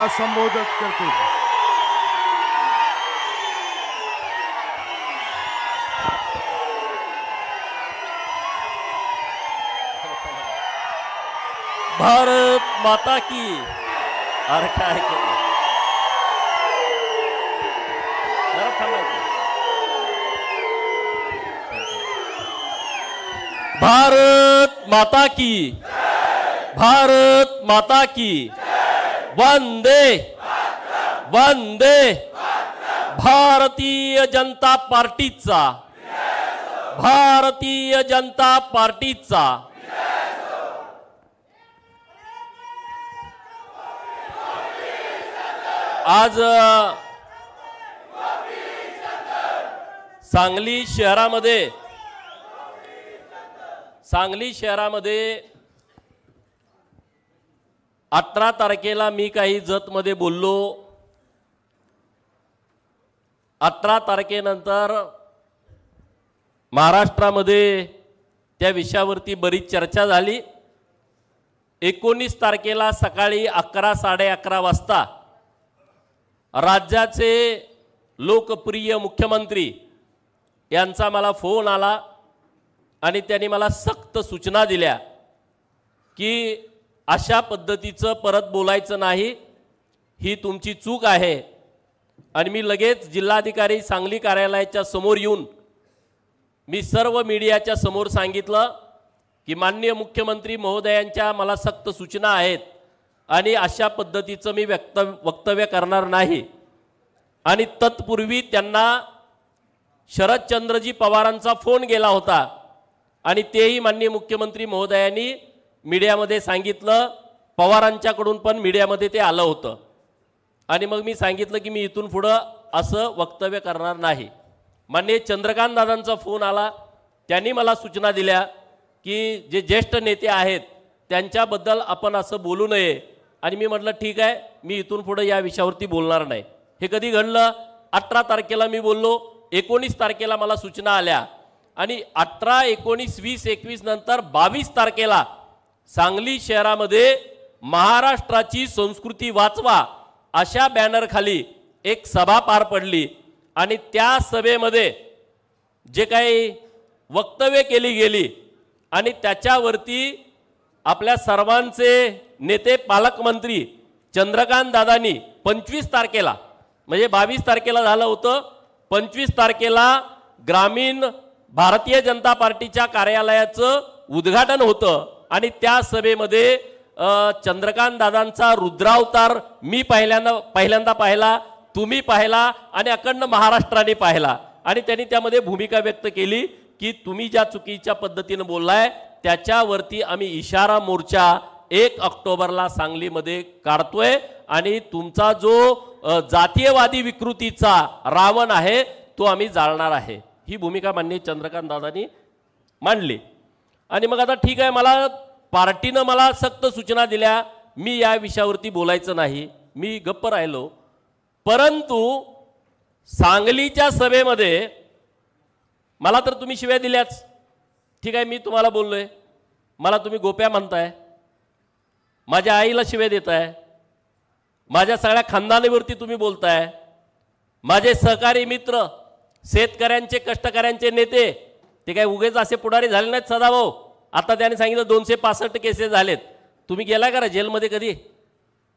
संबोधित करते। भारत माता की। अरे काय भारत माता की, भारत माता की। वंदे वंदे। भारतीय जनता पार्टीचा, भारतीय जनता पार्टीचा। आज सांगली शहरामध्ये 18 तारखेला मी काही जतमध्ये बोललो। 18 तारखेनंतर महाराष्ट्रामध्ये त्या विषयावरती बरीच चर्चा झाली। 19 तारखेला सकाळी 11 साडे11 वाजता राज्याचे लोकप्रिय मुख्यमंत्री यांचा मला फोन आला आणि त्यांनी मला सक्त सूचना दिल्या की अशा पद्धतीचं परत बोलायचं नाही, ही तुमची चूक आहे। आणि मी लगेच जिल्हाधिकारी सांगली कार्यालयाच्या समोर येऊन मी सर्व मीडियाच्या समोर सांगितलं की माननीय मुख्यमंत्री महोदयांच्या मला सक्त सूचना आहेत आणि अशा पद्धतीचं मी वक्तव्य करणार नाही। आणि तत्पूर्वी त्यांना शरदचंद्रजी पवारांचा फोन गेला होता आणि तेही माननीय मुख्यमंत्री महोदयांनी मीडियामध्ये सांगितलं, पवारांच्याकडून पण मीडियामध्ये ते आलं होतं। आणि मग मी सांगितलं की मी इथून पुढं असं वक्तव्य करणार नाही। माननीय चंद्रकांत दादांचा फोन आला, त्यांनी मला सूचना दिल्या की जे ज्येष्ठ नेते आहेत त्यांच्याबद्दल आपण असं बोलू नये। आणि मी म्हटलं ठीक आहे, मी इथून पुढे या विषयावरती बोलणार नाही। हे कधी घडलं? 18 तारखेला मी बोललो, 19 तारखेला मला सूचना आल्या आणि 18, 19, 20, 21 नंतर 22 तारखेला सांगली शहरामध्ये महाराष्ट्राची संस्कृती वाचवा अशा बॅनर खाली एक सभा पार पडली। आणि त्या सभेमध्ये जे काही वक्तव्य केली गेली आणि त्याच्यावरती आपल्या सर्वांचे नेते पालकमंत्री चंद्रकांत दादांनी 25 तारखेला, म्हणजे 22 तारखेला झालं होतं, 25 तारखेला ग्रामीण भारतीय जनता पार्टीच्या कार्यालयाचं उद्घाटन होतं आणि त्या सभेमध्ये चंद्रकांत दादांचा रुद्रावतार मी पहिल्यांदा पाहिला, तुम्ही पाहिला आणि अखंड महाराष्ट्राने पाहिला। आणि त्यांनी त्यामध्ये भूमिका व्यक्त केली की तुम्ही ज्या चुकीच्या पद्धतीनं बोललाय त्याच्यावरती आम्ही इशारा मोर्चा 1 ऑक्टोबरला सांगलीमध्ये काढतोय आणि तुमचा जो जातीयवादी विकृतीचा रावण आहे तो आम्ही जाळणार आहे। ही भूमिका माननीय चंद्रकांत दादांनी मांडली। आणि मग आता ठीक आहे, मला पार्टीनं मला सक्त सूचना दिल्या, मी या विषयावरती बोलायचं नाही, मी गप्प राहिलो। परंतु सांगलीच्या सभेमध्ये मला तर तुम्ही शिव्या दिल्याच। ठीक आहे, मी तुम्हाला बोललोय, मला तुम्ही गोप्या म्हणताय, माझ्या आईला शिव्या देताय, माझ्या सगळ्या खानदानीवरती तुम्ही बोलताय, माझे सहकारी मित्र शेतकऱ्यांचे कष्टकऱ्यांचे नेते ते काय उगेच असे पुढारी झाले नाहीत सदाभाऊ। आता त्याने सांगितलं 265 केसेस झालेत। तुम्ही गेलाय का जेलमध्ये? कधी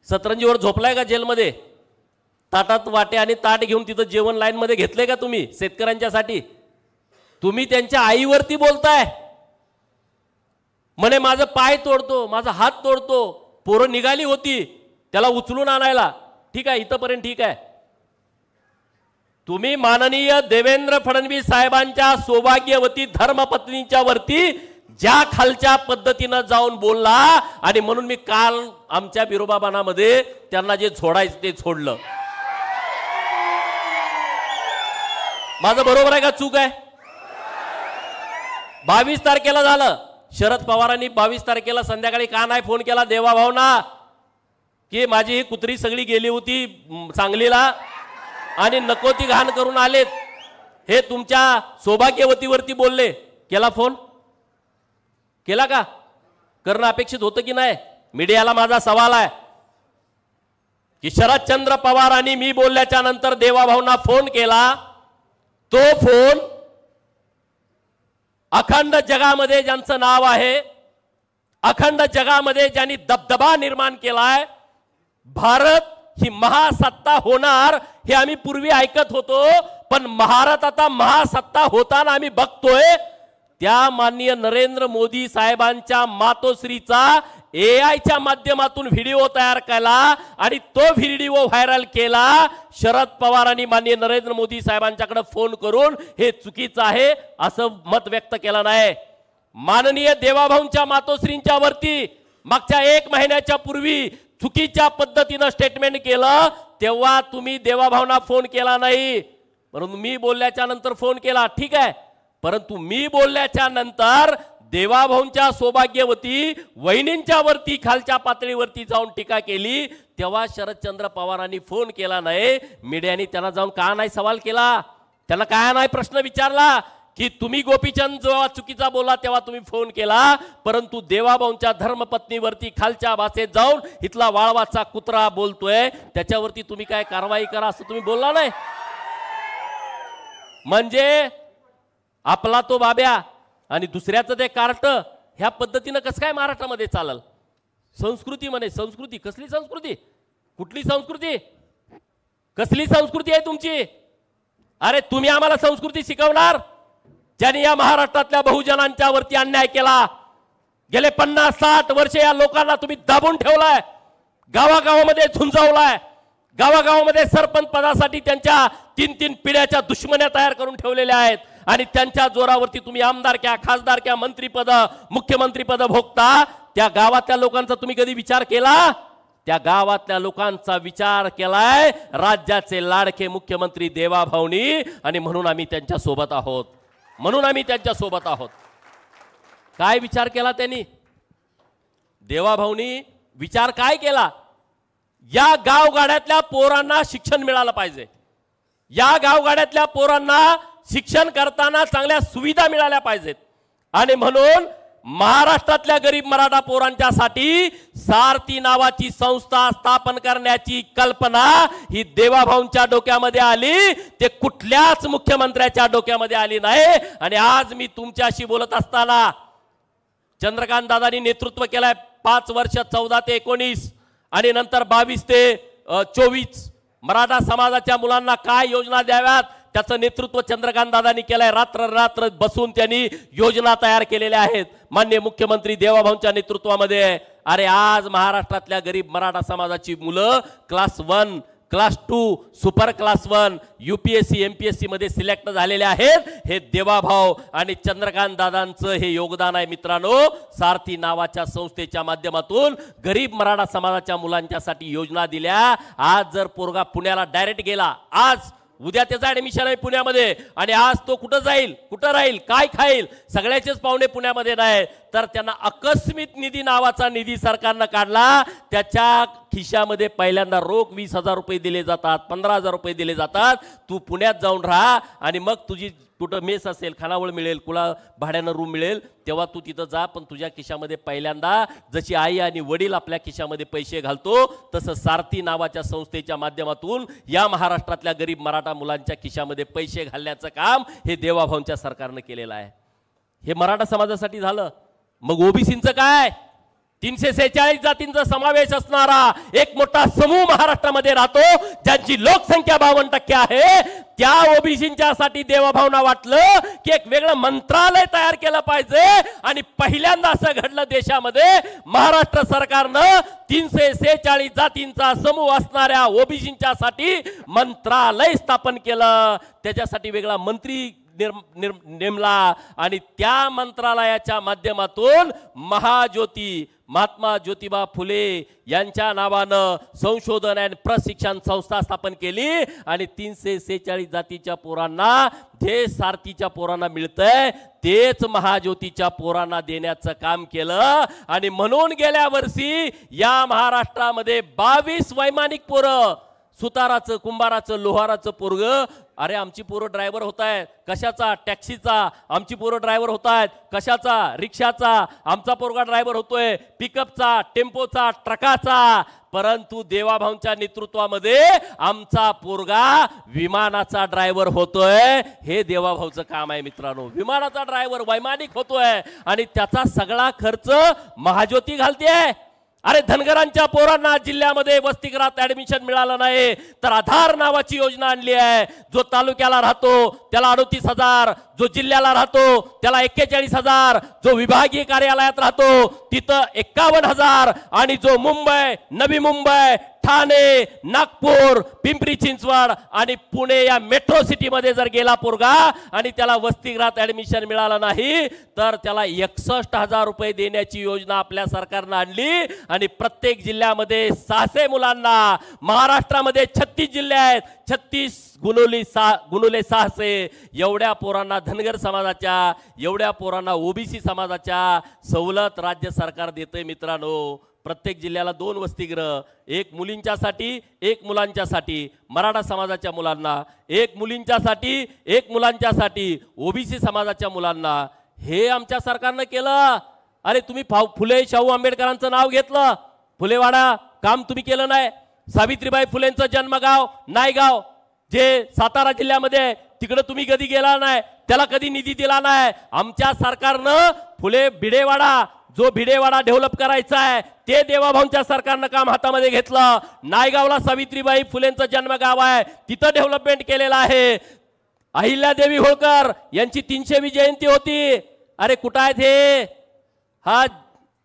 सतरंजीवर झोपलाय का जेलमध्ये? ताटात वाटे आणि ताट घेऊन तिथं जेवण लाईनमध्ये घेतलंय का तुम्ही शेतकऱ्यांच्यासाठी? तुम्ही त्यांच्या आईवरती बोलताय, म्हणे माझं पाय तोडतो, माझा हात तोडतो, पोरं निघाली होती त्याला उचलून आणायला। ठीक आहे, इथंपर्यंत ठीक आहे। तुम्ही माननीय देवेंद्र फडणवीस साहेबांच्या सौभाग्यवती धर्मपत्नीच्या वरती ज्या खालच्या पद्धतीनं जाऊन बोलला आणि म्हणून मी काल आमच्या बिरोबाबानामध्ये त्यांना जे सोडायचं ते सोडलं। माझं बरोबर आहे का चूक आहे? 22 तारखेला झालं। शरद पवारांनी 22 तारखेला संध्याकाळी का नाही फोन केला देवाभावना की माझी ही कुत्री सगळी गेली होती सांगलीला आणि नको ती घाण करून आलेत, हे तुमच्या सौभाग्यवतीवरती बोलले? केला फोन? केला का? करणं अपेक्षित होतं की नाही? मीडियाला माझा सवाल आहे। की शरदचंद्र पवारांनी मी बोलल्याच्या नंतर देवाभाऊंना फोन केला, तो फोन अखंड जगामध्ये ज्यांचं नाव आहे, अखंड जगामध्ये ज्यांनी दबदबा निर्माण केलाय, भारत ही महासत्ता होणार हे आम्ही पूर्वी ऐकत होतो, पण भारत आता महासत्ता होताना आम्ही बघतोय त्या माननीय नरेंद्र मोदी साहेबांच्या मातोश्रीचा एआयच्या माध्यमातून व्हिडिओ तयार केला आणि तो व्हिडिओ व्हायरल केला। शरद पवारांनी माननीय नरेंद्र मोदी साहेबांच्याकडे फोन करून हे चुकीचं आहे असं मत व्यक्त केलं नाही। माननीय देवाभाऊंच्या मातोश्रींच्या वरती मागच्या 1 महिन्याच्या पूर्वी चुकीच्या पद्धतीने स्टेटमेंट केलं, तेव्हा तुम्ही देवाभाऊंना फोन केला नाही, परंतु मी बोलल्याच्या नंतर फोन केला, ठीक आहे, परंतु मी बोलल्याच्या नंतर देवाभाऊंच्या सौभाग्यवती वहिनींच्या वरती खालच्या पातळीवरती जाऊन टीका केली, तेव्हा शरदचंद्र पवारांनी फोन केला नाही। मीडियाने त्यांना जाऊन का नाही सवाल केला, त्यांना काय नाही प्रश्न विचारला की तुम्ही गोपीचंद जेव्हा चुकीचा बोला तेव्हा तुम्ही फोन केला, परंतु देवाभाऊंच्या धर्मपत्नीवरती खालच्या भाषेत जाऊन इथला वाळवाचा कुत्रा बोलतोय त्याच्यावरती तुम्ही काय कारवाई करा असं तुम्ही बोलला नाही। म्हणजे आपला तो बाब्या आणि दुसऱ्याचं ते कार्ट, ह्या पद्धतीनं कसं काय महाराष्ट्रामध्ये चालल? संस्कृती म्हणे, संस्कृती कसली संस्कृती? कुठली संस्कृती? कसली संस्कृती आहे तुमची? अरे तुम्ही आम्हाला संस्कृती शिकवणार ज्यांनी या महाराष्ट्रातल्या बहुजनांच्या वरती अन्याय केला? गेले 50-60 वर्ष या लोकांना तुम्ही दाबून ठेवलाय, गावागावामध्ये झुंजवलाय, गावागावामध्ये सरपंच पदासाठी त्यांच्या 3-3 पिढ्याच्या दुश्मन्या तयार करून ठेवलेल्या आहेत आणि त्यांच्या जोरावरती तुम्ही आमदारक्या, खासदारक्या, मंत्रीपद, मुख्यमंत्रीपद भोगता। त्या गावातल्या लोकांचा तुम्ही कधी विचार केला? त्या गावातल्या लोकांचा विचार केलाय राज्याचे लाडके मुख्यमंत्री देवाभाऊंनी, आणि म्हणून आम्ही त्यांच्या सोबत आहोत, म्हणून आम्ही त्यांच्या सोबत आहोत। काय विचार केला त्यांनी? देवाभाऊंनी विचार काय केला? या गावगाड्यातल्या पोरांना शिक्षण मिळालं पाहिजे, या गावगाड्यातल्या पोरांना शिक्षण करताना चांगल्या सुविधा मिळाल्या पाहिजेत, आणि म्हणून महाराष्ट्रातल्या गरीब मराठा पोरांच्यासाठी सारथी नावाची संस्था स्थापन करण्याची कल्पना ही देवाभाऊंच्या डोक्यामध्ये आली, ते कुठल्याच मुख्यमंत्र्याच्या डोक्यामध्ये आली नाही। आणि आज मी तुमच्याशी बोलत असताना चंद्रकांत दादांनी नेतृत्व केलंय 5 वर्ष 14 ते 19 आणि नंतर 22 ते 24 मराठा समाजाच्या मुलांना काय योजना द्याव्यात त्याचं नेतृत्व चंद्रकांत दादांनी केलंय। रात्र बसून त्यांनी योजना तयार केलेल्या आहेत माननीय मुख्यमंत्री देवाभाऊंच्या नेतृत्वामध्ये। अरे आज महाराष्ट्रातल्या गरीब मराठा समाजाची मुलं class 1, class 2, super class 1 UPSC MPSC मध्ये सिलेक्ट झालेले आहेत। हे देवाभाऊ आणि चंद्रकांत दादांचं हे योगदान आहे मित्रांनो। सारथी नावाच्या संस्थेच्या माध्यमातून गरीब मराठा समाजाच्या मुलांच्यासाठी योजना दिल्या। आज जर पोरगा पुण्याला डायरेक्ट गेला, आज उद्या त्याचं ऍडमिशन आहे पुण्यामध्ये, आणि आज तो कुठं जाईल, कुठं राहील, काय खाईल, सगळ्याचेच पाहुणे पुण्यामध्ये नाही, तर त्यांना आकस्मिक निधी नावाचा निधी सरकारनं काढला। त्याच्या खिशामध्ये पहिल्यांदा रोख 20,000 रुपये दिले जातात, 15,000 रुपये दिले जातात। तू पुण्यात जाऊन राहा आणि मग तुझी कुठं मेस असेल, खानावळ मिळेल, कुला भाड्यानं रूम मिळेल, तेव्हा तू तिथं जा, पण तुझ्या खिशामध्ये पहिल्यांदा जशी आई आणि वडील आपल्या खिशामध्ये पैसे घालतो तसं सारथी नावाच्या संस्थेच्या माध्यमातून या महाराष्ट्रातल्या गरीब मराठा मुलांच्या खिशामध्ये पैसे घालण्याचं काम हे देवाभाऊंच्या सरकारनं केलेलं आहे। हे मराठा समाजासाठी झालं। मग ओबीसींचं काय? 346 जातींचा समावेश असणारा एक मोठा समूह महाराष्ट्रामध्ये राहतो, ज्यांची लोकसंख्या 52% आहे। त्या ओबीसींच्यासाठी देवाभाऊंना वाटलं की एक वेगळं मंत्रालय तयार केलं पाहिजे, आणि पहिल्यांदा असं घडलं देशामध्ये, महाराष्ट्र सरकारनं 346 जातींचा समूह असणाऱ्या ओबीसींच्यासाठी मंत्रालय स्थापन केलं। त्याच्यासाठी वेगळा मंत्री नेमला, आणि त्या मंत्रालयाच्या माध्यमातून महाज्योती महात्मा ज्योतिबा फुले यांच्या नावानं संशोधन आणि प्रशिक्षण संस्था स्थापन केली, आणि 346 जातीच्या पोरांना जे सारथीच्या पोरांना मिळतंय तेच महाज्योतीच्या पोरांना देण्याचं काम केलं। आणि म्हणून गेल्या वर्षी या महाराष्ट्रामध्ये 22 वैमानिक पोरं सुताराचं, कुंभाराचं, लोहाराचं पोरग, अरे आमची पोरं ड्रायव्हर होत आहेत कशाचा, टॅक्सीचा, आमची पोरं ड्रायव्हर होत आहेत कशाचा, रिक्षाचा, आमचा पोरगा ड्रायव्हर होतोय पिकअपचा, टेम्पोचा, ट्रकाचा, परंतु देवाभाऊंच्या नेतृत्वामध्ये आमचा पोरगा विमानाचा ड्रायव्हर होतोय. हे देवाभाऊचं काम आहे मित्रांनो. विमानाचा ड्रायव्हर वैमानिक होतोय आणि त्याचा सगळा खर्च महाज्योती घालतेय. अरे धनगरांच्या पोरांना जिल्ह्यामध्ये वसतिगृहात ऍडमिशन मिळालं नाही तर आधार नावाची योजना आणली आहे. जो तालुक्याला राहतो त्याला 38,000, जो जिल्ह्याला राहतो त्याला 41,000, जो विभागीय कार्यालयात राहतो तिथं 51,000 आणि जो मुंबई, नवी मुंबई, ठाणे, नागपूर, पिंपरी चिंचवड आणि पुणे या मेट्रो सिटीमध्ये जर गेला पोरगा आणि त्याला वसतिगृहात ऍडमिशन मिळालं नाही तर त्याला 61,000 रुपये देण्याची योजना आपल्या सरकारनं आणली आणि प्रत्येक जिल्ह्यामध्ये 600 मुलांना, महाराष्ट्रामध्ये 36 जिल्हे आहेत, 36 गुणुले 600 एवढ्या पोरांना धनगर समाजाच्या, एवढ्या पोरांना ओबीसी समाजाच्या सवलत राज्य सरकार देतंय मित्रांनो. प्रत्येक जिल्ह्याला 2 वसतिगृह, एक मुलींच्यासाठी, एक मुलांच्यासाठी, मराठा समाजाच्या मुलांना, एक मुलींच्यासाठी, एक मुलांच्यासाठी, ओबीसी समाजाच्या मुलांना. हे आमच्या सरकारनं केलं. अरे तुम्ही फुले शाहू आंबेडकरांचं नाव घेतलं, फुलेवाडा काम तुम्ही केलं नाही. सावित्रीबाई फुलेंचं जन्मगाव नायगाव जे सातारा जिल्ह्यामध्ये, तिकडे तुम्ही कधी गेला नाही, त्याला कधी निधी दिला नाही. आमच्या सरकारनं फुले भिडेवाडा, जो भिडेवाडा डेव्हलप करायचा आहे ते देवाभाऊंच्या सरकारनं काम हातामध्ये घेतलं. नायगावला सावित्रीबाई फुलेंचं जन्मगाव आहे, तिथं डेव्हलपमेंट केलेलं आहे. अहिल्यादेवी होळकर यांची 300वी जयंती होती. अरे कुठं आहेत हे? हा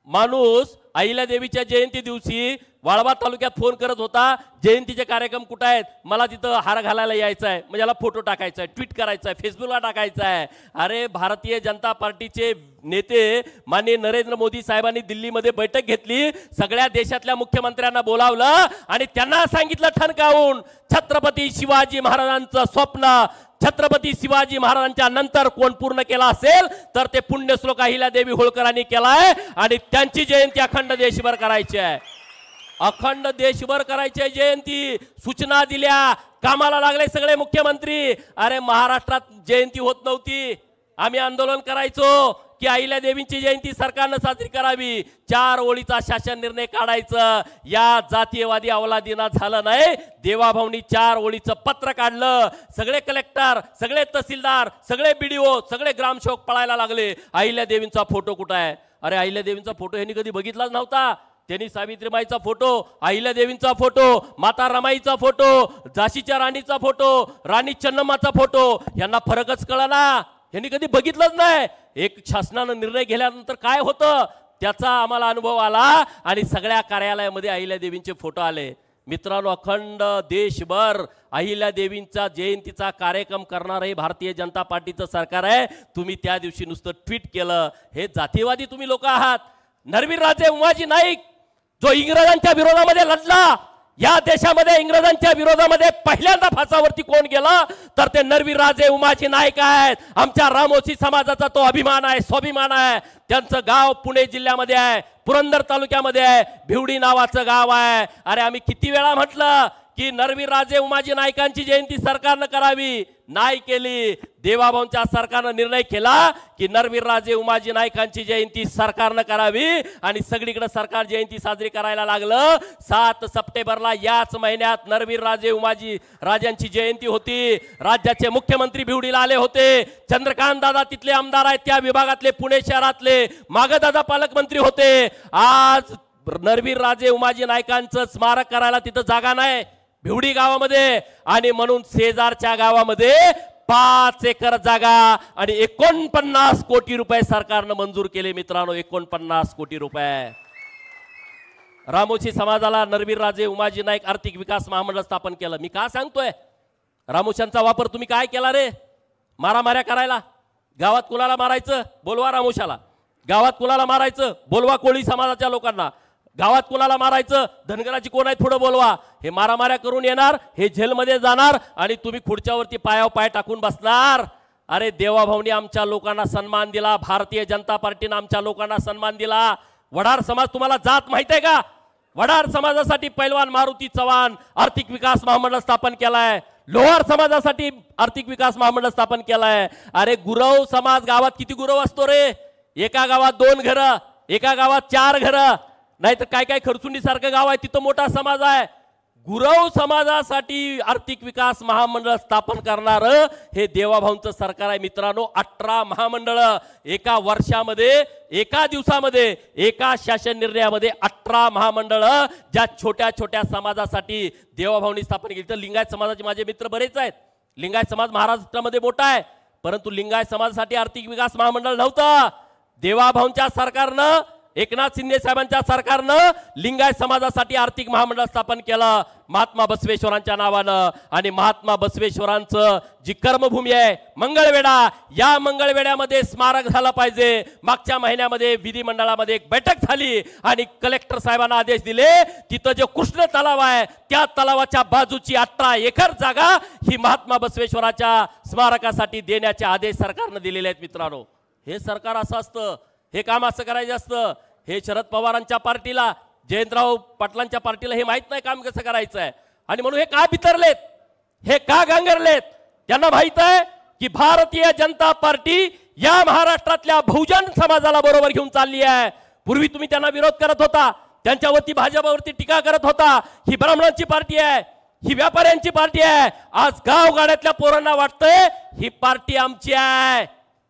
माणूस अहिल्यादेवीच्या जयंती दिवशी वाळवा तालुक्यात फोन करत होता, जयंतीचे कार्यक्रम कुठे आहेत, मला तिथं हार घालायला यायचं आहे, म्हणजे याला फोटो टाकायचा आहे, ट्विट करायचा आहे, फेसबुकला टाकायचा आहे. अरे भारतीय जनता पार्टीचे नेते माननीय नरेंद्र मोदी साहेबांनी दिल्लीमध्ये बैठक घेतली, सगळ्या देशातल्या मुख्यमंत्र्यांना बोलावलं आणि त्यांना सांगितलं ठणकावून, छत्रपती शिवाजी महाराजांचं स्वप्न छत्रपती शिवाजी महाराजांच्या नंतर कोण पूर्ण केला असेल तर ते पुण्यश्लोक अहिल्यादेवी होळकरांनी केलाय आणि त्यांची जयंती अखंड देशभर करायची आहे. अखंड देशभर करायची जयंती. सूचना दिल्या, कामाला लागले सगळे मुख्यमंत्री. अरे महाराष्ट्रात जयंती होत नव्हती, आम्ही आंदोलन करायचो की अहिल्यादेवींची जयंती सरकारनं साजरी करावी. 4 ओळीचा शासन निर्णय काढायचं, या जातीयवादी अवलादीना झालं नाही. देवाभाऊंनी 4 ओळीचं पत्र काढलं. सगळे कलेक्टर, सगळे तहसीलदार, सगळे बीडीओ, सगळे ग्रामसेवक पळायला लागले. अहिल्यादेवींचा फोटो कुठं आहे? अरे अहिल्यादेवींचा फोटो यांनी कधी बघितलाच नव्हता. त्यांनी सावित्रीबाईचा फोटो, अहिल्यादेवींचा फोटो, माता रमाईचा फोटो, झाशीच्या राणीचा फोटो, राणी चन्नम्माचा फोटो, यांना फरकच कळना. यांनी कधी बघितलंच नाही. एक शासनानं निर्णय घेतल्यानंतर काय होतं त्याचा आम्हाला अनुभव आला आणि सगळ्या कार्यालयामध्ये अहिल्यादेवींचे फोटो आले. मित्रांनो, अखंड देशभर अहिल्यादेवींचा जयंतीचा कार्यक्रम करणारं हे भारतीय जनता पार्टीचं सरकार आहे. तुम्ही त्या दिवशी नुसतं ट्विट केलं, हे जातीवादी तुम्ही लोक आहात. नरवीर राजे उमाजी नाईक जो इंग्रजांच्या विरोधामध्ये लढला, या देशामध्ये इंग्रजांच्या विरोधामध्ये पहिल्यांदा फासावरती कोण गेला तर ते नरवीर राजे उमाजी नाईक आहेत. आमच्या रामोशी समाजाचा तो अभिमान आहे, स्वाभिमान आहे. त्यांचं गाव पुणे जिल्ह्यामध्ये आहे, पुरंदर तालुक्यामध्ये आहे, भिवडी नावाचं गाव आहे. अरे आम्ही किती वेळा म्हटलं की नरवीर राजे उमाजी नाईकांची जयंती सरकारनं करावी, नाही केली. देवाभाऊंच्या सरकारनं निर्णय केला की नरवीर राजे उमाजी नाईकांची जयंती सरकारनं करावी आणि सगळीकडे सरकार जयंती साजरी करायला लागलं. 7 सप्टेंबरला याच महिन्यात नरवीर राजे उमाजी राजांची जयंती होती. राज्याचे मुख्यमंत्री भिवडीला आले होते. चंद्रकांत दादा तिथले आमदार आहेत, त्या विभागातले, पुणे शहरातले. मागं दादा पालकमंत्री होते. आज नरवीर राजे उमाजी नाईकांचं स्मारक करायला तिथं जागा नाही भिवडी गावामध्ये आणि म्हणून शेजारच्या गावामध्ये 5 एकर जागा आणि 49 कोटी रुपये सरकारनं मंजूर केले. मित्रांनो, 49 कोटी रुपये. रामोशी समाजाला नरवीर राजे उमाजी नाईक आर्थिक विकास महामंडळ स्थापन केलं. मी का सांगतोय? रामोशांचा वापर तुम्ही काय केला रे? मारामाऱ्या करायला. गावात कुणाला मारायचं बोलवा रामोशाला, गावात कुणाला मारायचं बोलवा कोळी समाजाच्या लोकांना, गावात कुणाला मारायचं धनगराची कोण आहे थोडं बोलवा. हे मारामाऱ्या करून येणार, हे जेलमध्ये जाणार आणि तुम्ही खुर्च्यावरती पायावर पाय टाकून बसणार. अरे देवाभाऊंनी आमच्या लोकांना सन्मान दिला, भारतीय जनता पार्टीने आमच्या लोकांना सन्मान दिला. वडार समाज तुम्हाला जात माहित आहे का? वडार समाजासाठी पैलवान मारुती चव्हाण आर्थिक विकास महामंडळ स्थापन केलाय, लोहार समाजासाठी आर्थिक विकास महामंडळ स्थापन केलाय। अरे गुरव समाज गावात किती गुरव असतो रे? एका गावात 2 घरं, एका गावात 4 घरं, नाहीतर काय काय खरसुंडी सारखं गाव आहे तिथं मोठा समाज आहे। गुरव समाजासाठी आर्थिक विकास महामंडळ स्थापन करणार हे देवाभाऊंचं सरकार आहे मित्रांनो। 18 महामंडळ एका वर्षामध्ये, एका दिवसामध्ये, एका शासन निर्णयामध्ये 18 महामंडळ ज्या छोट्या छोट्या समाजासाठी देवाभाऊंनी स्थापन केली। तर लिंगायत समाजाचे माझे मित्र बरेच आहेत। लिंगायत समाज महाराष्ट्रामध्ये मोठा आहे, परंतु लिंगायत समाजासाठी आर्थिक विकास महामंडळ नव्हतं। देवाभाऊंच्या सरकारनं, एकनाथ शिंदे साहेबांच्या सरकारनं लिंगायत समाजासाठी आर्थिक महामंडळ स्थापन केलं महात्मा बसवेश्वरांच्या नावानं। आणि महात्मा बसवेश्वरांचं जी कर्मभूमी आहे मंगळवेढा, या मंगळवेढ्यामध्ये स्मारक झालं पाहिजे। मागच्या महिन्यामध्ये विधिमंडळामध्ये एक बैठक झाली आणि कलेक्टर साहेबांना आदेश दिले, तिथं जे कृष्ण तलाव आहे त्या तलावाच्या बाजूची 18 एकर जागा ही महात्मा बसवेश्वराच्या स्मारकासाठी देण्याचे आदेश सरकारनं दिलेले आहेत मित्रांनो। हे सरकार असं असतं, हे काम असं करायचं असतं। हे शरद पवारांच्या पार्टीला, जयंतराव पाटलांच्या पार्टीला हे माहित नाही काम कसं करायचं आहे, आणि म्हणून हे का बितरलेत, हे का गांगरलेत? त्यांना माहित आहे की भारतीय जनता पार्टी या महाराष्ट्रातल्या बहुजन समाजाला बरोबर घेऊन चालली आहे। पूर्वी तुम्ही त्यांना विरोध करत होता, त्यांच्यावरती भाजपावरती टीका करत होता, ही ब्राह्मणांची पार्टी आहे, ही व्यापाऱ्यांची पार्टी आहे। आज गावगाड्यातल्या पोरांना वाटतंय ही पार्टी आमची आहे,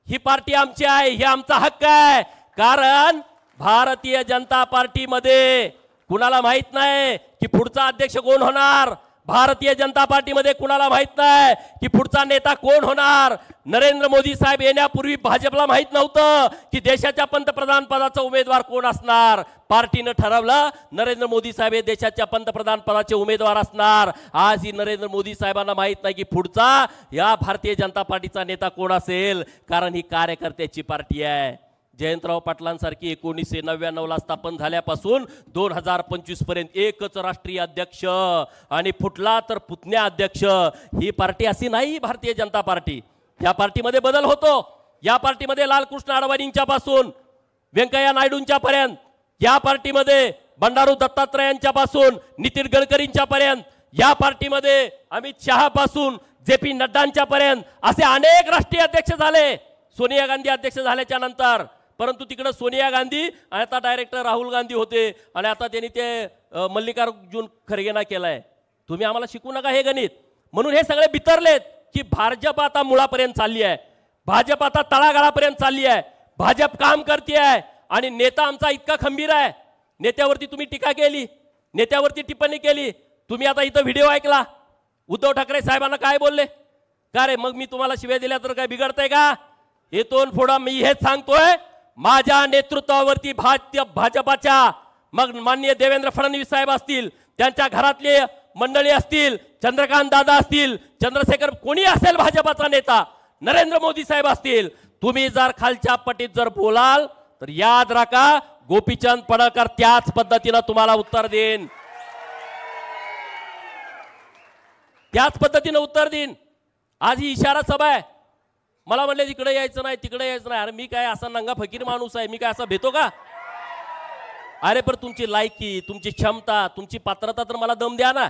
ही पार्टी आमची आहे, ही आमचा हक्क आहे। कारण भारतीय जनता पार्टीमध्ये कुणाला माहित नाही की पुढचा अध्यक्ष कोण होणार। भारतीय जनता पार्टीमध्ये कुणाला माहित नाही की पुढचा नेता कोण होणार। नरेंद्र मोदी साहेब येण्यापूर्वी भाजपला माहित नव्हतं की देशाच्या पंतप्रधान पदाचा उमेदवार कोण असणार। पार्टीनं ठरवलं नरेंद्र मोदी साहेब हे देशाच्या पंतप्रधान पदाचे उमेदवार असणार। आज ही नरेंद्र मोदी साहेबांना माहित नाही की पुढचा या भारतीय जनता पार्टीचा नेता कोण असेल, कारण ही कार्यकर्त्याची पार्टी आहे। जयंतराव पाटलांसारखी 1999ला स्थापन झाल्यापासून 2025 पर्यंत एकच राष्ट्रीय अध्यक्ष आणि फुटला तर पुतण्या अध्यक्ष। ही पार्टी अशी नाही भारतीय जनता पार्टी। या पार्टीमध्ये बदल होतो। या पार्टीमध्ये लालकृष्ण अडवाणींच्या पासून व्यंकय्या नायडूंच्या पर्यंत, या पार्टीमध्ये बंडारू दत्तात्रयांच्या पासून नितीन गडकरींच्या पर्यंत, या पार्टीमध्ये अमित शहा पासून JP नड्डांच्या पर्यंत असे अनेक राष्ट्रीय अध्यक्ष झाले। सोनिया गांधी अध्यक्ष झाल्याच्या नंतर, परंतु तिकडे सोनिया गांधी आणि आता डायरेक्टर राहुल गांधी होते आणि आता त्यांनी ते मल्लिकार्जुन खरगेंना केलाय। तुम्ही आम्हाला शिकू नका हे गणित। म्हणून हे सगळे बितरलेत की भाजप आता मुळापर्यंत चालली आहे, भाजप आता तळागाळापर्यंत चालली आहे, भाजप काम करते आहे आणि नेता आमचा इतका खंबीर आहे। नेत्यावरती तुम्ही टीका केली, नेत्यावरती टिप्पणी केली, तुम्ही आता इथं व्हिडिओ ऐकला, उद्धव ठाकरे साहेबांना काय बोलले का रे? मग मी तुम्हाला शिव्या दिल्या तर काय बिघडतंय का? इथून पुढे मी हेच सांगतोय, माझ्या नेतृत्वावरती भाजपाच्या, मग माननीय देवेंद्र फडणवीस साहेब असतील, त्यांच्या घरातले मंडळी असतील, चंद्रकांत दादा असतील, चंद्रशेखर कोणी असेल भाजपाचा नेता, नरेंद्र मोदी साहेब असतील, तुम्ही जर खालच्या पटीत जर बोलाल तर याद राखा गोपीचंद पडळकर त्याच पद्धतीने तुम्हाला उत्तर देईन, त्याच पद्धतीने उत्तर देईन। आज ही इशारा सभा आहे। मला म्हणले तिकडे यायचं नाही, तिकडे यायचं नाही। अरे मी काय असा नंगा फकीर माणूस आहे, मी काय असा भेटो का? अरे पण तुमची लायकी, तुमची क्षमता, तुमची पात्रता तर मला दम द्या ना।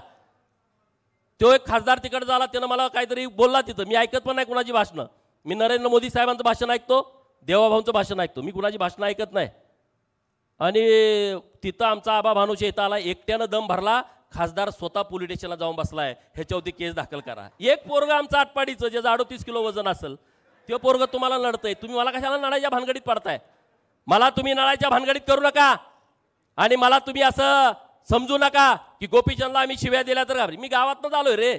तो एक खासदार तिकडे झाला, त्यानं मला काहीतरी बोलला तिथं, मी ऐकत पण नाही कुणाची भाषणं। मी नरेंद्र मोदी साहेबांचं भाषण ऐकतो, देवाभाऊंचं भाषण ऐकतो, मी कुणाची भाषणं ऐकत नाही। आणि तिथं आमचा आबा भानुशे इथं आला, एकट्यानं दम भरला, खासदार स्वतः पोलीस स्टेशनला जाऊन बसलाय, ह्याच्यावरती केस दाखल करा। एक पोरग आमचा आटपाडीचं ज्याचं 38 किलो वजन असेल, ते पोरग तुम्हाला लढतंय, तुम्ही मला कशाला नळाच्या भानगडीत पडताय? मला तुम्ही नळाच्या भानगडीत करू नका आणि मला तुम्ही असं समजू नका की गोपीचंदला आम्ही शिव्या दिल्या तर घाबरी। मी गावातनं आलोय रे,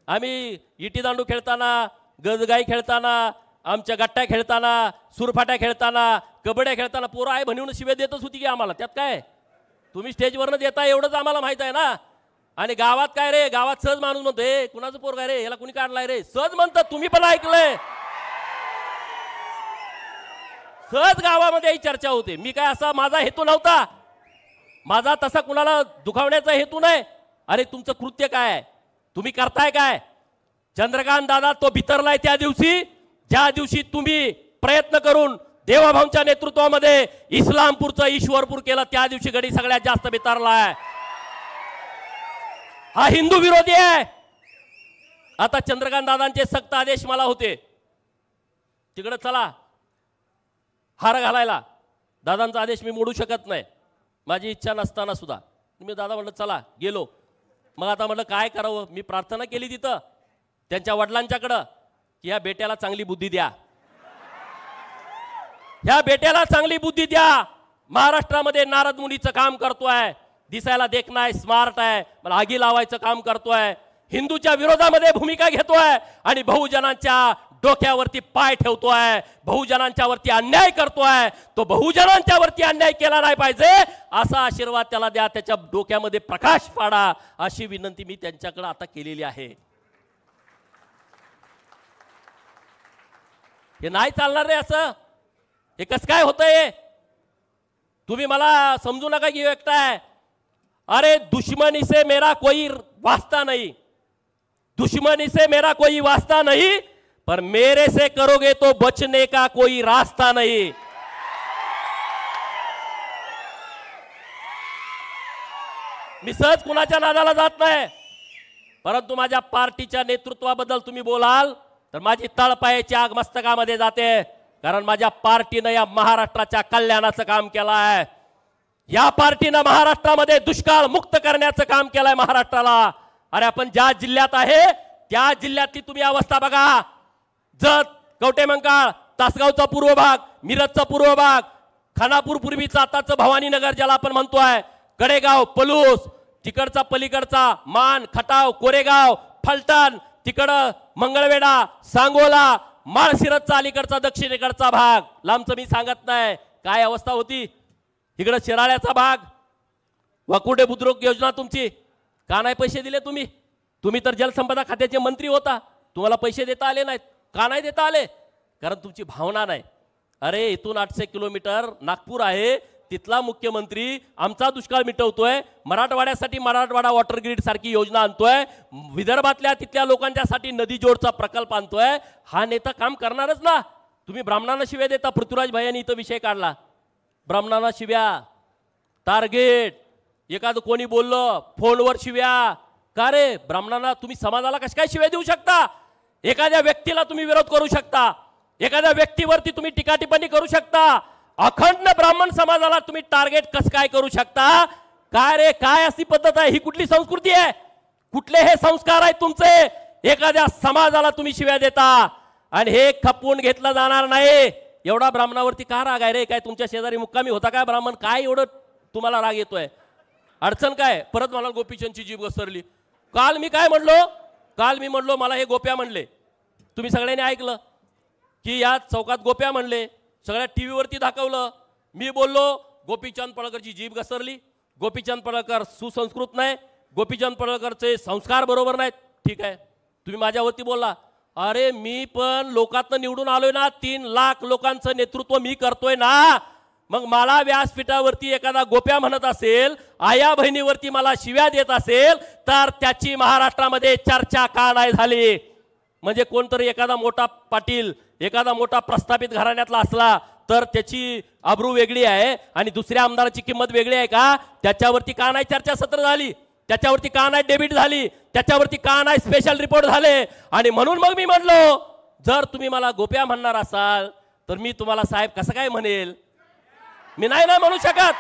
आम्ही इटी दांडू खेळताना, गजगाई खेळताना, आमच्या गट्ट्या खेळताना, सुरफाट्या खेळताना, कबड्या खेळताना पोरं आहे म्हणून शिव्या देतच होती की आम्हाला, त्यात काय? तुम्ही स्टेजवरनं देता एवढंच आम्हाला माहित आहे ना। आणि गावात काय रे, गावात सहज माणूस म्हणतो हे कुणाचं पोरग आहे रे, याला कुणी काढलाय रे, सहज म्हणतात, तुम्ही पण ऐकलंय, सहज गावामध्ये ही चर्चा होते। मी काय असा माझा हेतू नव्हता, माझा तसा कुणाला दुखावण्याचा हेतू नाही। अरे तुमचं कृत्य काय आहे, तुम्ही करताय काय? चंद्रकांत दादा तो भितरलाय त्या दिवशी, ज्या दिवशी तुम्ही प्रयत्न करून देवाभाऊंच्या नेतृत्वामध्ये इस्लामपूरचं ईश्वरपूर केलं, त्या दिवशी गडी सगळ्यात जास्त भितरलाय। हा हिंदू विरोधी आहे। आता चंद्रकांत दादांचे सक्त आदेश मला होते तिकडे चला हार घालायला, दादांचा आदेश मी मोडू शकत नाही, माझी इच्छा नसताना सुद्धा मी दादा म्हटलं चला गेलो। मग आता म्हटलं काय करावं, मी प्रार्थना केली तिथं त्यांच्या वडिलांच्याकडं की या बेट्याला चांगली बुद्धी द्या, ह्या बेट्याला चांगली बुद्धी द्या। महाराष्ट्रामध्ये नारद मुनीचं काम करतोय, दिसायला देखणं आहे, स्मार्ट आहे, मला आगी लावायचं काम करतोय, हिंदूच्या विरोधामध्ये भूमिका घेतोय आणि बहुजनांच्या डोक्यावरती पाय ठेवतोय, बहुजनांच्या वरती अन्याय करतोय। तो बहुजनांच्या वरती अन्याय केला नाही पाहिजे असा आशीर्वाद त्याला द्या, त्याच्या डोक्यामध्ये प्रकाश पाडा अशी विनंती मी त्यांच्याकडे आता केलेली आहे। हे नाही चालणार रे, असं हे कसं काय होतंय? तुम्ही मला समजू नका की एकटा आहे। अरे दुश्मनी से मेरा कोई वास्ता नहीं, दुश्मनी से मेरा कोई वास्ता नहीं, पर मेरे से करोगे तो बचने का कोई रास्ता नहीं। मी सहज कुणाच्या नादाला जात नाही, परंतु माझ्या पार्टीच्या नेतृत्वाबद्दल तुम्ही बोलाल तर माझी तळपायाची आग मस्तकामध्ये जाते, कारण माझ्या पार्टीनं या महाराष्ट्राच्या कल्याणाचं काम केलं आहे। या पार्टीनं महाराष्ट्रामध्ये दुष्काळ मुक्त करण्याचं काम केलंय महाराष्ट्राला। अरे आपण ज्या जिल्ह्यात आहे त्या जिल्ह्यातली तुम्ही अवस्था बघा, जत, कवटेमंकाळ, तासगावचा पूर्व भाग, मिरजचा पूर्व भाग, खानापूर पूर्वीचा आताचं भवानीनगर ज्याला आपण म्हणतोय, कडेगाव, पलूस, तिकडचा पलीकडचा मान, खटाव, कोरेगाव, फलटण, तिकडं मंगळवेढा, सांगोला, माळशिरसचा अलीकडचा दक्षिणेकडचा भाग, लांबचं मी सांगत नाही काय अवस्था होती। इकडं शिराळ्याचा भाग, वकुडे बुद्रुक योजना तुमची का नाही पैसे दिले तुम्ही? तुम्ही तर जलसंपदा खात्याचे मंत्री होता, तुम्हाला पैसे देता आले नाहीत का? नाही देता आले कारण तुमची भावना नाही। अरे इथून 800 किलोमीटर नागपूर आहे, तिथला मुख्यमंत्री आमचा दुष्काळ मिटवतोय, मराठवाड्यासाठी मराठवाडा वॉटर ग्रीड सारखी योजना आणतोय, विदर्भातल्या तिथल्या लोकांच्यासाठी नदी जोडचा प्रकल्प आणतोय, हा नेता काम करणारच ना। तुम्ही ब्राह्मणांना शिव्या देता, पृथ्वीराज भाईंनी इथं विषय काढला, ब्राह्मणांना शिव्या, टार्गेट, एखादं कोणी बोललं फोनवर शिव्या, का रे ब्राह्मणांना तुम्ही समाजाला कशा काय शिव्या देऊ शकता? एखाद्या व्यक्तीला तुम्ही विरोध करू शकता, एखाद्या व्यक्तीवरती तुम्ही टीका टिप्पणी करू शकता, अखंड ब्राह्मण समाजाला तुम्ही टार्गेट कसं काय करू शकता? काय रे, काय अशी पद्धत आहे? ही कुठली संस्कृती आहे? कुठले हे संस्कार आहेत तुमचे? एखाद्या समाजाला तुम्ही शिव्या देता आणि हे खपवून घेतलं जाणार नाही। एवढा ब्राह्मणावरती का राग आहे रे? काय तुमच्या शेजारी मुक्कामी होता काय ब्राह्मण? काय एवढं तुम्हाला राग येतोय? अडचण काय? परत मला गोपीचंदची जीभ घसरली। काल मी काय म्हणलो? काल मी म्हणलो मला हे गोप्या म्हणले, तुम्ही सगळ्यांनी ऐकलं की या चौकात गोप्या म्हणले, सगळ्या टीव्हीवरती दाखवलं। मी बोललो गोपीचंद पडळकरची जीभ घसरली, गोपीचंद पडळकर सुसंस्कृत नाही, गोपीचंद पडळकरचे संस्कार बरोबर नाहीत। ठीक आहे, तुम्ही माझ्यावरती बोलला, अरे मी पण लोकांतनं निवडून आलोय ना, 3 लाख लोकांचं नेतृत्व मी करतोय ना, मग मला व्यासपीठावरती एखादा गोप्या म्हणत असेल, आया बहिणीवरती मला शिव्या देत असेल, तर त्याची महाराष्ट्रामध्ये चर्चा का नाही झाली? म्हणजे कोणतरी एखादा मोठा पाटील, एखादा मोठा प्रस्थापित घराण्यातला असला तर त्याची अब्रू वेगळी आहे आणि दुसऱ्या आमदाराची किंमत वेगळी आहे का? त्याच्यावरती का नाही चर्चासत्र झाली? त्याच्यावरती का नाही डेबिट झाली? त्याच्यावरती का नाही स्पेशल रिपोर्ट झाले? आणि म्हणून मग मी म्हणलो, जर तुम्ही मला गोप्या म्हणणार असाल तर मी तुम्हाला साहेब कसं काय म्हणेल? मी नाही ना म्हणू शकत,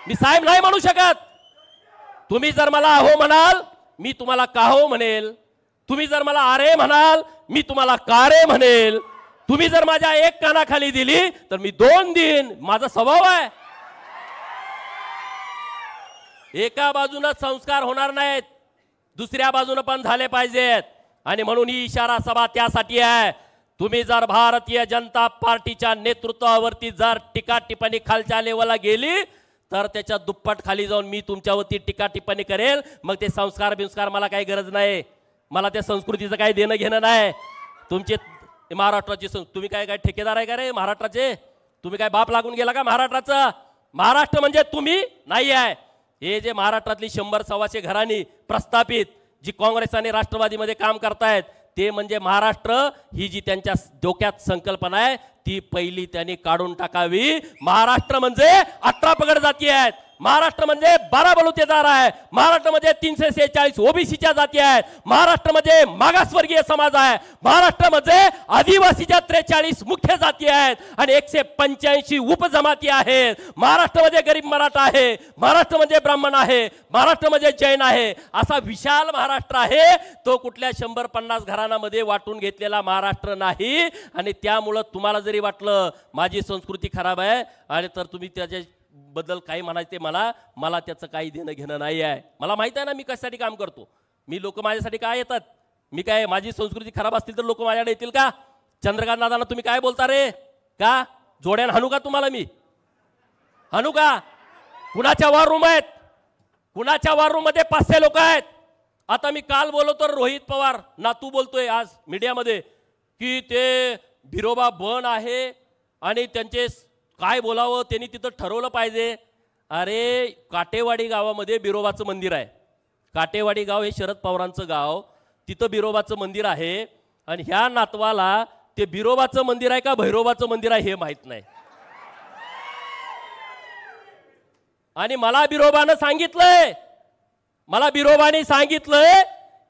मी साहेब नाही म्हणू शकत। तुम्ही जर मला अहो म्हणाल मी तुम्हाला काहो म्हणेल, तुम्ही जर मला अरे म्हणाल मी तुम्हाला कारे म्हणेल, तुम्ही जर माझ्या एक कानाखाली दिली तर मी 2 देईन, माझा स्वभाव आहे। एका बाजूने संस्कार होणार नाहीत, दुसऱ्या बाजूने पण झाले पाहिजेत। आणि म्हणून ही इशारा सभा त्यासाठी आहे। तुम्ही जर भारतीय जनता पार्टीच्या नेतृत्वावरती जर टीका टिप्पणी खालच्या लेवलला गेली तर त्याच्या दुप्पट खाली जाऊन मी तुमच्यावरती टीका टिप्पणी करेल। मग ते संस्कार बिंस्कार मला काही गरज नाही, मला त्या संस्कृतीचं काही देणं घेणं नाही। तुमचे महाराष्ट्राची तुम्ही काय काय ठेकेदार आहे का रे महाराष्ट्राचे? तुम्ही काय बाप लागून गेला का महाराष्ट्राचं? महाराष्ट्र म्हणजे तुम्ही नाही आहे। हे जे महाराष्ट्रातली 100-125 घराणी प्रस्थापित जी काँग्रेस आणि राष्ट्रवादीमध्ये काम करतायत ते म्हणजे महाराष्ट्र ही जी त्यांच्या डोक्यात संकल्पना आहे ती पहिली त्यांनी काढून टाकावी। महाराष्ट्र म्हणजे 18 पगड जाती आहेत, महाराष्ट्रामध्ये 12 बलुतेदार आहे, महाराष्ट्रामध्ये 346 ओबीसीच्या जाती आहेत, महाराष्ट्रामध्ये मागासवर्गीय समाज आहे, महाराष्ट्रामध्ये आदिवासीच्या 43 मुख्य जाती आहेत आणि 185 उपजमाती आहेत, महाराष्ट्रामध्ये गरीब मराठा आहे, महाराष्ट्रामध्ये ब्राह्मण आहे, महाराष्ट्रामध्ये जैन आहे, असा विशाल महाराष्ट्र आहे. तो कुठल्या 100-50 घरांमध्ये वाटून घेतलेला महाराष्ट्र नाही. आणि त्यामुळं तुम्हाला जरी वाटलं माझी संस्कृती खराब आहे आणि तर तुम्ही त्याच्या बद्दल काही म्हणायचे मला त्याचं काही देणं घेणं नाही आहे. मला माहित आहे ना मी कशासाठी काम करतो. मी लोक माझ्यासाठी काय येतात. मी काय माझी संस्कृती खराब असतील तर लोक माझ्याकडे येतील का. चंद्रकांत दादांना तुम्ही काय बोलता रे का जोड्यान हाणू का तुम्हाला मी हाणू का. कुणाच्या वॉर रूम आहेत, कुणाच्या वॉर रूम मध्ये 500 लोक आहेत. आता मी काल बोललो तर रोहित पवार नातू बोलतोय आज मीडियामध्ये की ते भिरोबा बन आहे आणि त्यांचे काय बोलावं त्यांनी तिथं ठरवलं पाहिजे. अरे काटेवाडी गावामध्ये बिरोबाचं मंदिर आहे. काटेवाडी गाव हे शरद पवारांचं गाव, तिथं बिरोबाचं मंदिर आहे आणि ह्या नातवाला ते बिरोबाचं मंदिर आहे का भैरोबाचं मंदिर आहे हे माहित नाही. आणि मला बिरोबानं सांगितलंय, मला बिरोबाने सांगितलंय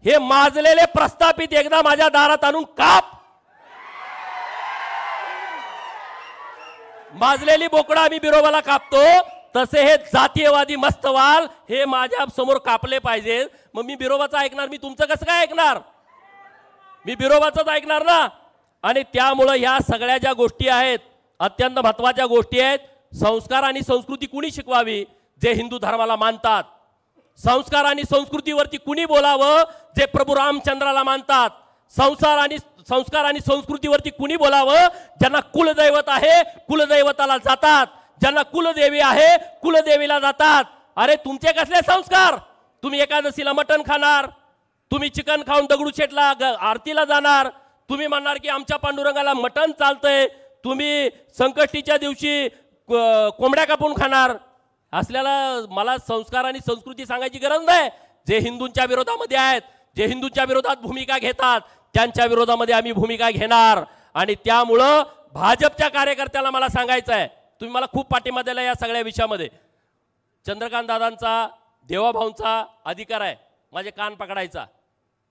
हे माजलेले प्रस्थापित एकदा माझ्या दारात आणून काप. माजलेली बोकडं आम्ही बिरोबाला कापतो तसे हे जातीयवादी मस्तवाल हे माझ्या समोर कापले पाहिजेत. मग मी बिरोबाचं ऐकणार, मी तुमचं कसं काय ऐकणार. मी बिरोबाचंच ऐकणार ना. आणि त्यामुळं ह्या सगळ्या ज्या गोष्टी आहेत अत्यंत महत्त्वाच्या गोष्टी आहेत. संस्कार आणि संस्कृती कुणी शिकवावी जे हिंदू धर्माला मानतात. संस्कार आणि संस्कृतीवरती कुणी बोलावं जे प्रभू रामचंद्राला मानतात. संस्कार आणि संस्कृतीवरती कुणी बोलावं ज्यांना कुलदैवत आहे कुलदैवताला जातात, ज्यांना कुलदेवी आहे कुलदेवीला जातात. अरे तुमचे कसले संस्कार. तुम्ही एकादशीला मटण खाणार, तुम्ही चिकन खाऊन दगडूशेठला आरतीला जाणार, तुम्ही म्हणणार की आमच्या पांडुरंगाला मटण चालतंय, तुम्ही संकष्टीच्या दिवशी कोंबड्या कापून खाणार. असल्याला मला संस्कार आणि संस्कृती सांगायची गरज नाही. जे हिंदूंच्या विरोधामध्ये आहेत, जे हिंदूंच्या विरोधात भूमिका घेतात त्यांच्या विरोधामध्ये आम्ही भूमिका घेणार. आणि त्यामुळं भाजपच्या कार्यकर्त्याला मला सांगायचं आहे, तुम्ही मला खूप पाठिंबा दिला या सगळ्या विषयामध्ये. चंद्रकांत दादांचा देवाभाऊंचा अधिकार आहे माझे कान पकडायचा,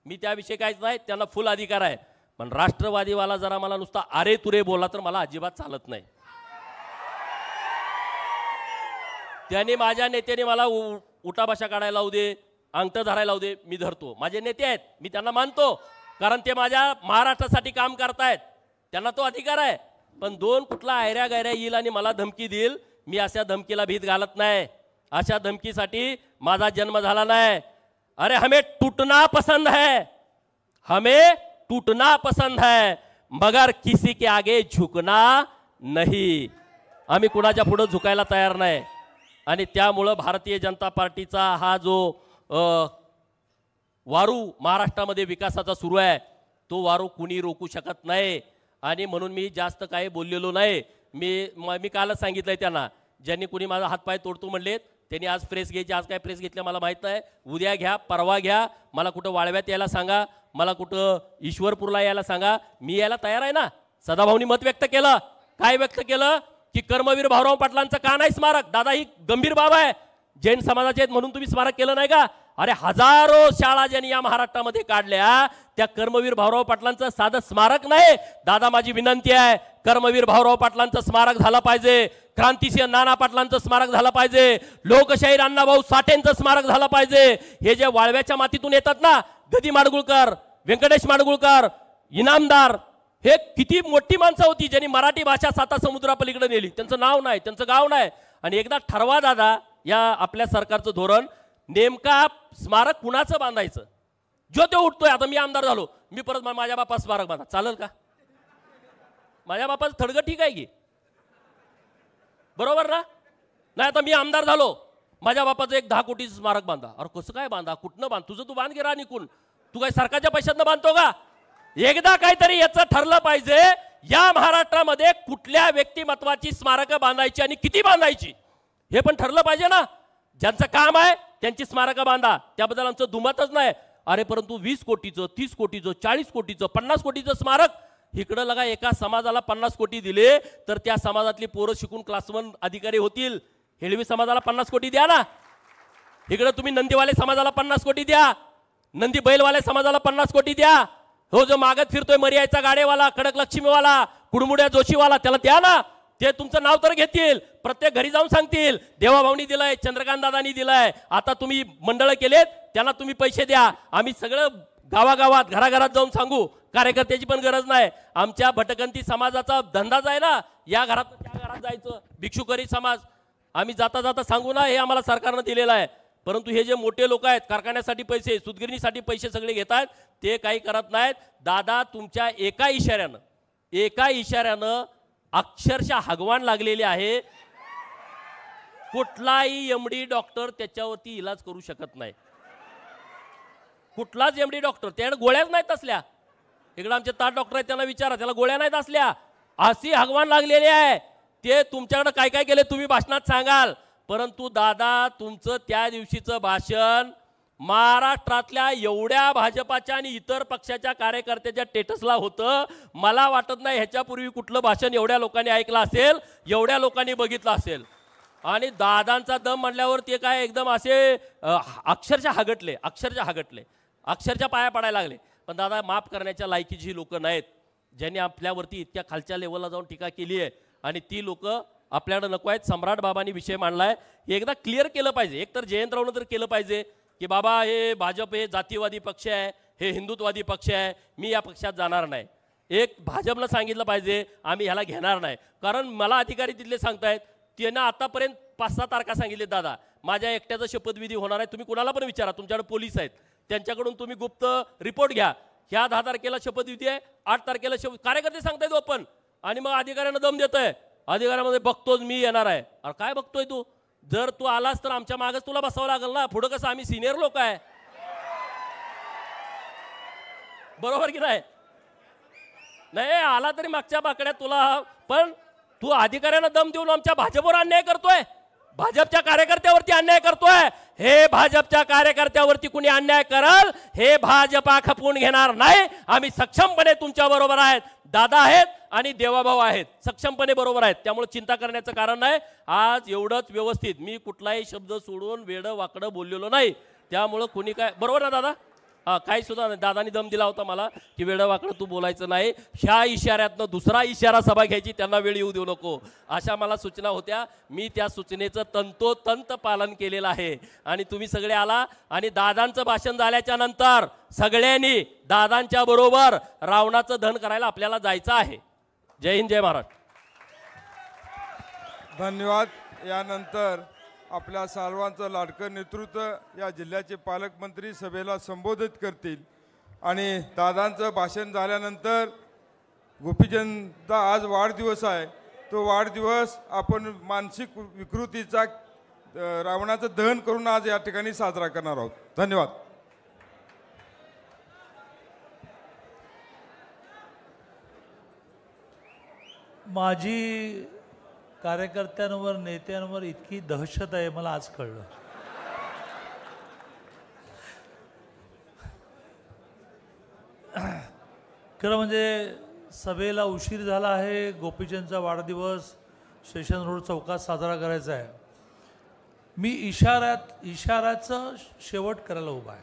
मी त्याविषयी काहीच नाही, त्यांना फुल अधिकार आहे. पण राष्ट्रवादीवाला जरा मला नुसता अरे तुरे बोला तर मला अजिबात चालत नाही. त्यांनी माझ्या नेत्याने मला उठाभाषा काढायला लावू दे, अंगठ धरायला लावू दे, मी धरतो. माझे नेते आहेत, मी त्यांना मानतो कारण ते माझ्या महाराष्ट्रासाठी काम करतायत, त्यांना तो अधिकार आहे. पण दोन कुठला आयऱ्या गायऱ्या येईल आणि मला धमकी देईल, मी अशा धमकीला भीत घालत नाही. अशा धमकीसाठी माझा जन्म झाला नाही. अरे हमें टूटना पसंद है, हमें टूटना पसंद है, मगर किसी के आगे झुकना नहीं. आम्ही कुणाच्या पुढे झुकायला तयार नाही. आणि त्यामुळं भारतीय जनता पार्टीचा हा जो वारू महाराष्ट्रामध्ये विकासाचा सुरू आहे तो वारू कुणी रोखू शकत नाही. आणि म्हणून मी जास्त काही बोललेलो नाही. मी कालच सांगितलंय त्यांना, ज्यांनी कुणी माझा हातपाय तोडतो म्हणलेत त्यांनी आज प्रेस घ्यायची. आज काय प्रेस घेतल्या मला माहीत नाही, उद्या घ्या परवा घ्या. मला कुठं वाळव्यात यायला सांगा, मला कुठं ईश्वरपूरला यायला सांगा, मी यायला तयार आहे ना. सदाभाऊनी मत व्यक्त केलं, काय व्यक्त केलं की कर्मवीर भाऊराव पाटलांचं का नाही स्मारक. दादा ही गंभीर बाब आहे, जैन समाजाचे आहेत म्हणून तुम्ही स्मारक केलं नाही का. अरे हजारो शाळा ज्यांनी या महाराष्ट्रामध्ये काढल्या त्या कर्मवीर भाऊराव पाटलांचं साधं स्मारक नाही. दादा माझी विनंती आहे, कर्मवीर भाऊराव पाटलांचं स्मारक झालं पाहिजे, क्रांतिसिंह नाना पाटलांचं स्मारक झालं पाहिजे, लोकशाहीर अण्णाभाऊ साठेंचं स्मारक झालं पाहिजे. हे जे वाळव्याच्या मातीतून येतात ना, गदी माडगुळकर, व्यंकटेश माडगुळकर, इनामदार, हे किती मोठी माणसं होती ज्यांनी मराठी भाषा साता समुद्रापलीकडे नेली. त्यांचं नाव नाही, त्यांचं गाव नाही. आणि एकदा ठरवा दादा या आपल्या सरकारचं धोरण, नेमका स्मारक कुणाचं बांधायचं. जो तो उठतोय, आता मी आमदार झालो, मी परत माझ्या बापा स्मारक बांधा, चालेल का. माझ्या बापाचं थडगं ठीक आहे की, बरोबर ना. नाही आता मी आमदार झालो, माझ्या बापाचं एक 10 कोटीचं स्मारक बांधा. अरे कसं काय बांधा, कुठनं बांध, तुझं तू बांध गे रा निकून, तू काय सरकारच्या पैशातनं बांधतो का. एकदा काहीतरी याचं ठरलं पाहिजे, या महाराष्ट्रामध्ये कुठल्या व्यक्तिमत्वाची स्मारकं बांधायची आणि किती बांधायची हे पण ठरलं पाहिजे ना. ज्यांचं काम आहे त्यांची स्मारकं बांधा, त्याबद्दल आमचं दुमतच नाही. अरे परंतु 20 कोटीचं, 30 कोटीचं, 40 कोटीचं, 50 कोटीचं स्मारक, इकडं लगा एका समाजाला 50 कोटी दिले तर त्या समाजातली पोरं शिकून क्लास 1 अधिकारी होतील, हेळवी समाजाला 50 कोटी द्या ना. इकडे तुम्ही नंदीवाले समाजाला 50 कोटी द्या, नंदी बैलवाले समाजाला 50 कोटी द्या. हो जो मागत फिरतोय मर्यायचा गाडेवाला, कडक लक्ष्मीवाला, कुडमुड्या जोशीवाला, त्याला द्या ना. ते तुमचं नाव तर घेतील, प्रत्येक घरी जाऊन सांगतील देवाभाऊनी दिलाय, चंद्रकांत दादानी दिलाय. आता तुम्ही मंडळ केलेत त्यांना तुम्ही पैसे द्या. आम्ही सगळं गावागावात घराघरात जाऊन सांगू. कार्यकर्त्याची पण गरज नाही. आमच्या भटकंती समाजाचा धंदाच आहे ना, या घरात त्या घरात जायचं. भिक्षुकरी समाज आम्ही जाता जाता सांगू ना, हे आम्हाला सरकारनं दिलेलं आहे. परंतु हे जे मोठे लोक आहेत, कारखान्यासाठी पैसे, सुतगिरणीसाठी पैसे सगळे घेत आहेत, ते काही करत नाहीत. दादा तुमच्या एका इशाऱ्यानं अक्षरशः हगवान लागलेले आहे. कुठलाही एमडी डॉक्टर त्याच्यावरती इलाज करू शकत नाही. कुठलाच एमडी डॉक्टर, त्याने गोळ्याच नाहीत असल्या. इकडे आमचे ताट डॉक्टर आहेत, त्यांना विचारा, त्याला गोळ्या नाहीत असल्या. अशी हगवान लागलेली आहे. ते तुमच्याकडे काय काय केले तुम्ही भाषणात सांगाल. परंतु दादा तुमचं त्या दिवशीचं भाषण महाराष्ट्रातल्या एवढ्या भाजपाच्या आणि इतर पक्षाच्या कार्यकर्त्याच्या स्टेटसला होतं. मला वाटत नाही ह्याच्यापूर्वी कुठलं भाषण एवढ्या लोकांनी ऐकलं असेल, एवढ्या लोकांनी बघितलं असेल. आणि दादांचा दम म्हणल्यावर ते काय एकदम असे अक्षरशः हगटले, अक्षरशः पाया पडायला लागले. पण दादा माफ करण्याच्या लायकीची लोक नाहीत, ज्यांनी आपल्यावरती इतक्या खालच्या लेवलला जाऊन टीका केली आहे. आणि ती लोक आपल्याकडे नको आहेत. सम्राट बाबांनी विषय मांडलाय, हे एकदा क्लिअर केलं पाहिजे. एकतर जयंतरावनं तर केलं पाहिजे की बाबा हे भाजप हे जातीवादी पक्ष आहे, हे हिंदुत्ववादी पक्ष आहे, मी या पक्षात जाणार नाही. एक भाजपला सांगितलं पाहिजे आम्ही ह्याला घेणार नाही. कारण मला अधिकारी तिथले सांगतायत, त्यांना आतापर्यंत 5-6 तारखा सांगितले. दादा माझ्या एकट्याचा शपथविधी होणार आहे, तुम्ही कुणाला पण विचारा, तुमच्याकडे पोलीस आहेत, त्यांच्याकडून तुम्ही गुप्त रिपोर्ट घ्या. ह्या 10 तारखेला शपथविधी आहे, 8 तारखेला कार्यकर्ते सांगतायत ओपन. आणि मग अधिकाऱ्यांना दम देतोय, अधिकाऱ्यामध्ये बघतोच मी येणार आहे. अरे काय बघतोय तू? जर तू आलास तर आमच्या मागच तुला बसावं लागेल ना. पुढं कसं आम्ही सिनियर लोक आहे, बरोबर की नाही? नाही आला तरी मागच्या बाकड्यात तुला. पण तू अधिकाऱ्यांना दम देऊन आमच्या भाजपवर अन्याय करतोय, भाजपच्या कार्यकर्त्यावरती अन्याय करतोय. हे भाजपच्या कार्यकर्त्यावरती कुणी अन्याय करल हे भाजपा खपवून घेणार नाही. आम्ही सक्षमपणे तुमच्या बरोबर आहेत. दादा आहेत आणि देवाभाऊ आहेत, सक्षमपणे बरोबर आहेत. त्यामुळे चिंता करण्याचं कारण नाही. आज एवढंच व्यवस्थित, मी कुठलाही शब्द सोडून वेडं वाकडं बोललेलो नाही. त्यामुळं कुणी काय, बरोबर ना दादा? हां काही सुद्धा नाही. दादानी दम दिला होता मला की वेडं वाकडं तू बोलायचं नाही. ह्या इशाऱ्यातनं दुसरा इशारा सभा घ्यायची, त्यांना वेळ येऊ देऊ नको, अशा मला सूचना होत्या. मी त्या सूचनेचं तंतोतंत पालन केलेलं आहे. आणि तुम्ही सगळे आला. आणि दादांचं भाषण झाल्याच्या नंतर सगळ्यांनी दादांच्या बरोबर रावणाचं दहन करायला आपल्याला जायचं आहे. जय हिंद, जय महाराष्ट्र. धन्यवाद. यानंतर आपल्या सर्वांचं लाडकं नेतृत्व या जिल्ह्याचे पालकमंत्री सभेला संबोधित करतील. आणि दादांचं भाषण झाल्यानंतर गोपीचंदचा आज वाढदिवस आहे, तो वाढदिवस आपण मानसिक विकृतीचा रावणाचं दहन करून आज या ठिकाणी साजरा करणार आहोत. धन्यवाद. माझी कार्यकर्त्यांवर नेत्यांवर इतकी दहशत आहे मला आज कळलं. खरं म्हणजे सभेला उशीर झाला आहे. गोपीचंदचा वाढदिवस स्टेशन रोड चौकात साजरा करायचा आहे. मी इशाऱ्याचं शेवट करायला उभा आहे.